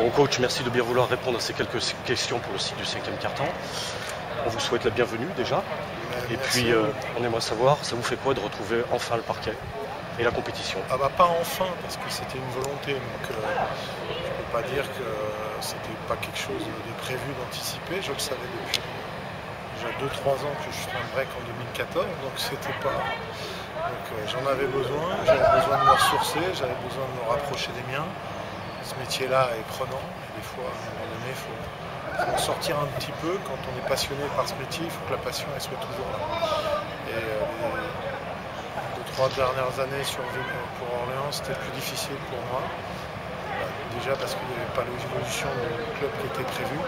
Bon coach, merci de bien vouloir répondre à ces quelques questions pour le site du 5e quart-temps. On vous souhaite la bienvenue déjà. Et puis on aimerait savoir, ça vous fait quoi de retrouver enfin le parquet et la compétition? Ah bah pas enfin, parce que c'était une volonté, donc je ne peux pas dire que c'était pas quelque chose de prévu, d'anticipé. Je le savais depuis déjà 2-3 ans que je ferais un break en 2014, donc c'était pas... Donc j'en avais besoin, j'avais besoin de me ressourcer, j'avais besoin de me rapprocher des miens. Ce métier-là est prenant, et des fois, à un moment donné, il faut en sortir un petit peu. Quand on est passionné par ce métier, il faut que la passion elle soit toujours là. Et les 2-3 dernières années pour Orléans, c'était plus difficile pour moi. Déjà parce qu'il n'y avait pas l'évolution du club qui était prévue.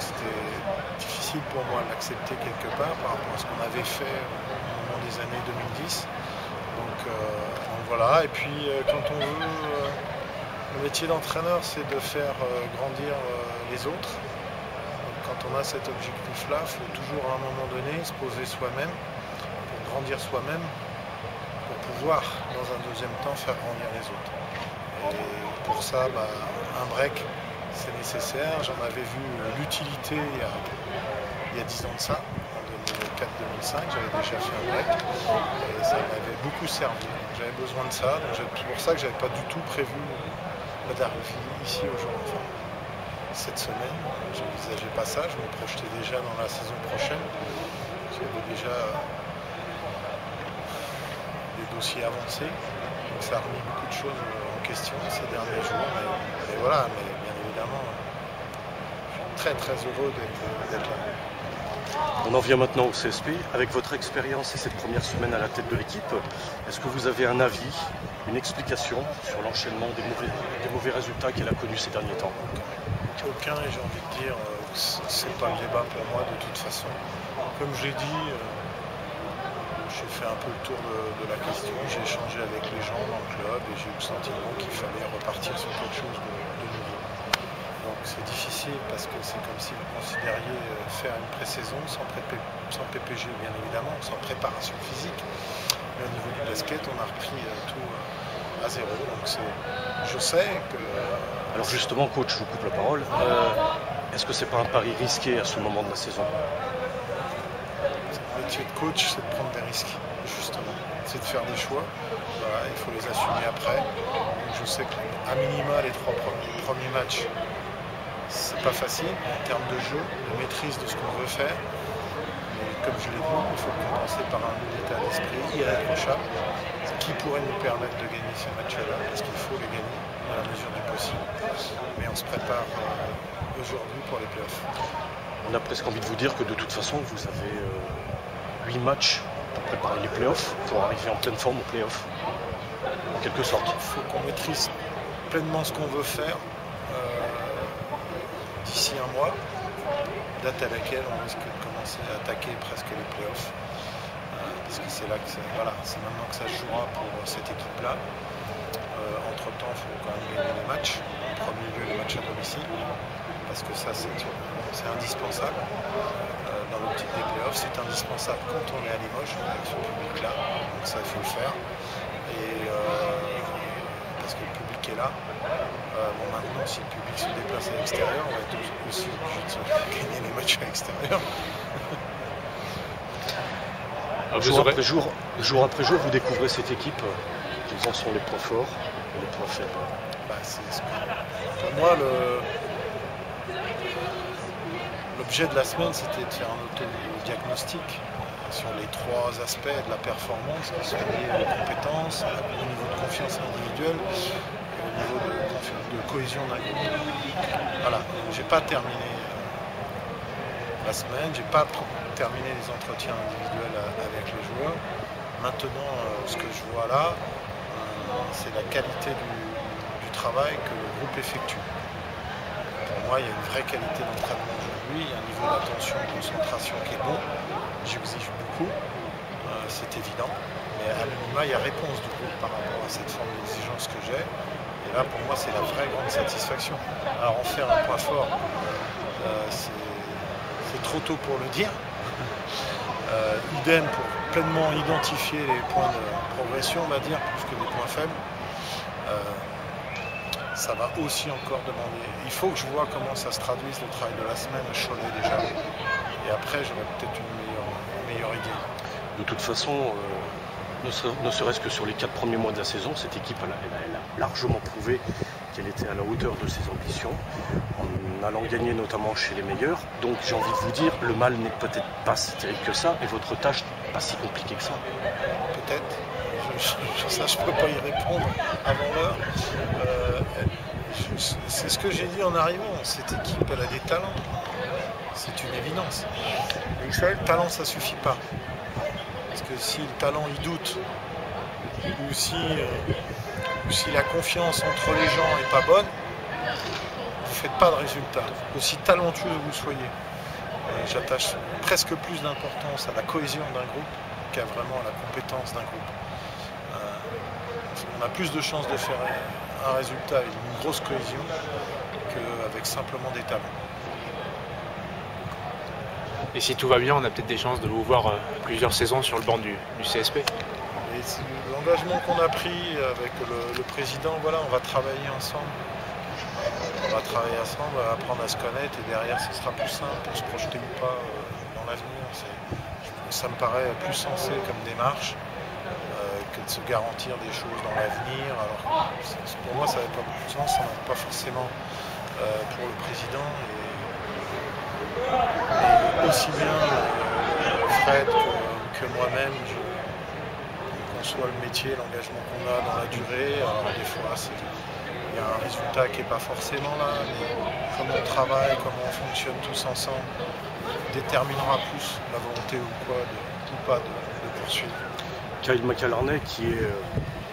C'était difficile pour moi d'accepter quelque part par rapport à ce qu'on avait fait au moment des années 2010. Donc voilà, et puis quand on veut... le métier d'entraîneur, c'est de faire grandir les autres. Donc, quand on a cet objectif-là, il faut toujours à un moment donné se poser soi-même, pour grandir soi-même, pour pouvoir, dans un deuxième temps, faire grandir les autres. Et pour ça, un break, c'est nécessaire. J'en avais vu l'utilité il y a 10 ans de ça, en 2004-2005, j'avais déjà fait un break, et ça m'avait beaucoup servi. J'avais besoin de ça, donc c'est pour ça que je n'avais pas du tout prévu d'arriver ici aujourd'hui. Enfin, cette semaine, je n'envisageais pas ça, je me projetais déjà dans la saison prochaine. J'avais déjà des dossiers avancés, donc ça a remis beaucoup de choses en question ces derniers jours. Mais voilà, mais bien évidemment, je suis très très heureux d'être là. On en vient maintenant au CSP. Avec votre expérience et cette première semaine à la tête de l'équipe, est-ce que vous avez un avis, une explication sur l'enchaînement des mauvais résultats qu'elle a connus ces derniers temps? Aucun, et j'ai envie de dire, c'est pas le débat pour moi de toute façon. Comme j'ai dit, j'ai fait un peu le tour de la question, j'ai échangé avec les gens dans le club et j'ai eu le sentiment qu'il fallait repartir sur quelque chose de nouveau. Donc c'est difficile parce que c'est comme si vous considériez faire une pré-saison sans PPG bien évidemment, sans préparation physique. Mais au niveau du basket, on a repris tout à zéro. Donc je sais que... Alors justement, coach, je vous coupe la parole. Est-ce que c'est pas un pari risqué à ce moment de la saison? Le métier de coach, c'est de prendre des risques, justement. C'est de faire des choix. Voilà, il faut les assumer après. Donc je sais qu'à minima, les 3 premiers matchs, c'est pas facile en termes de jeu, de maîtrise de ce qu'on veut faire. Mais comme je l'ai dit, il faut compenser par un état d'esprit irréprochable qui pourrait nous permettre de gagner ces matchs-là, parce qu'il faut les gagner à la mesure du possible. Mais on se prépare aujourd'hui pour les playoffs. On a presque envie de vous dire que de toute façon, vous avez 8 matchs pour préparer les playoffs, pour arriver en pleine forme aux playoffs, en quelque sorte. Il faut qu'on maîtrise pleinement ce qu'on veut faire d'ici un mois, date à laquelle on risque de commencer à attaquer presque les playoffs. Parce que c'est là que c'est maintenant que ça se jouera pour cette équipe-là. Entre-temps, il faut quand même gagner les matchs. En premier lieu, les matchs à domicile. Parce que ça, c'est indispensable. Dans l'optique des playoffs, c'est indispensable quand on est à Limoges, avec ce public-là. Donc ça, il faut le faire. Et parce que le public est là. Maintenant, si le public se déplace à l'extérieur, on va être aussi obligé de gagner les matchs à l'extérieur. Jour après jour, vous découvrez cette équipe. Quels en sont les points forts et les points faibles? Pour moi, l'objet de la semaine, c'était de faire un autodiagnostic sur les 3 aspects de la performance, qui sont liés aux compétences, au niveau de confiance individuelle et au niveau de cohésion d'un groupe. Voilà, j'ai pas terminé la semaine, j'ai pas terminé les entretiens individuels avec les joueurs. Maintenant, ce que je vois là, c'est la qualité du travail que le groupe effectue. Pour moi, il y a une vraie qualité d'entraînement aujourd'hui, il y a un niveau d'attention, de concentration qui est bon. J'exige beaucoup, c'est évident. Mais à minima, il y a réponse du groupe par rapport à cette forme d'exigence que j'ai. Et là, pour moi, c'est la vraie grande satisfaction. Alors, en faire un point fort, c'est trop tôt pour le dire. Idem pour pleinement identifier les points de progression, on va dire, plus que des points faibles. ça va aussi encore demander. Il faut que je vois comment ça se traduise le travail de la semaine à Cholet déjà. Et après, j'aurai peut-être une meilleure idée. De toute façon, ne serait-ce que sur les 4 premiers mois de la saison, cette équipe elle a largement prouvé qu'elle était à la hauteur de ses ambitions, en allant gagner notamment chez les meilleurs. Donc j'ai envie de vous dire, le mal n'est peut-être pas si terrible que ça, et votre tâche pas si compliquée que ça. Peut-être. Ça, je ne peux pas y répondre avant l'heure. C'est ce que j'ai dit en arrivant. Cette équipe, elle a des talents. C'est une évidence. Mais vous savez, le talent, ça ne suffit pas. Parce que si le talent, il doute, ou si la confiance entre les gens n'est pas bonne, vous ne faites pas de résultat. Aussi talentueux que vous soyez. J'attache presque plus d'importance à la cohésion d'un groupe qu'à vraiment à la compétence d'un groupe. On a plus de chances de faire un résultat avec une grosse cohésion qu'avec simplement des talents. Et si tout va bien, on a peut-être des chances de vous voir plusieurs saisons sur le banc du CSP. L'engagement qu'on a pris avec le président, voilà, on va travailler ensemble. On va travailler ensemble, on va apprendre à se connaître et derrière ce sera plus simple pour se projeter ou pas dans l'avenir. Ça me paraît plus sensé comme démarche que de se garantir des choses dans l'avenir. Alors pour moi ça n'avait pas beaucoup de sens, ça n'a pas forcément pour le président. Et aussi bien Fred que moi-même, on conçoit le métier, l'engagement qu'on a dans la durée. Alors des fois il y a un résultat qui n'est pas forcément là, mais comment on travaille, comment on fonctionne tous ensemble déterminera plus la volonté ou pas de poursuivre. Kyle McAlarney, qui est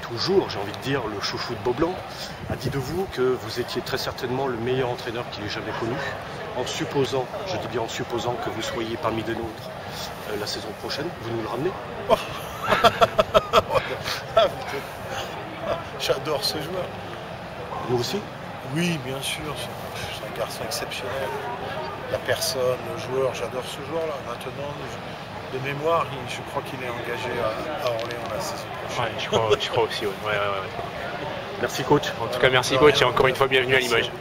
toujours, j'ai envie de dire, le chouchou de Beaublanc, a dit de vous que vous étiez très certainement le meilleur entraîneur qu'il ait jamais connu, en supposant, je dis bien en supposant que vous soyez parmi des nôtres la saison prochaine. Vous nous le ramenez? J'adore ce joueur. Nous aussi? Oui, bien sûr, c'est un garçon exceptionnel. La personne, le joueur, j'adore ce joueur-là. Maintenant, de mémoire, je crois qu'il est engagé à Orléans la saison prochaine. Ouais, je crois aussi, ouais. Merci coach. En tout cas, merci coach et encore une fois, bienvenue à Limoges.